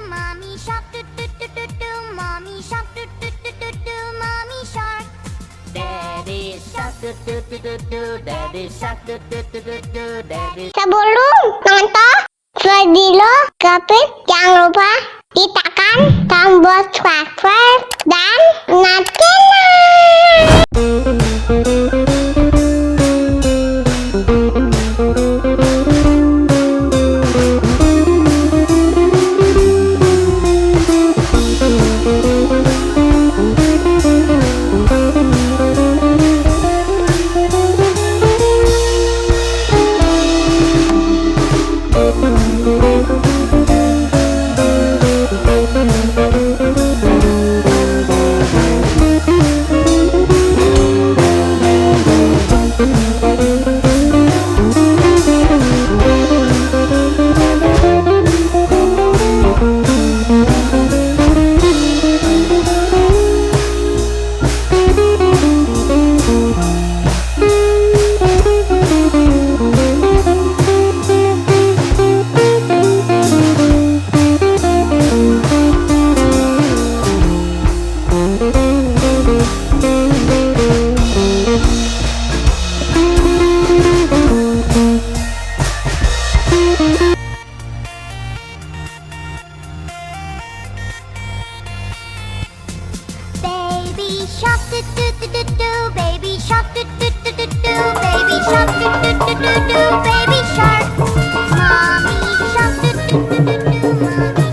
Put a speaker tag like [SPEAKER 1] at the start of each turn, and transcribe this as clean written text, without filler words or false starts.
[SPEAKER 1] Mommy shark Mommy shark Mommy shark. Daddy shark Daddy shark Daddy.
[SPEAKER 2] Sebelum nonton video Gapit, jangan lupa ditekan tombol subscribe dan nyalakan.
[SPEAKER 1] Baby shark baby shark baby shark baby shark. Mommy shark mommy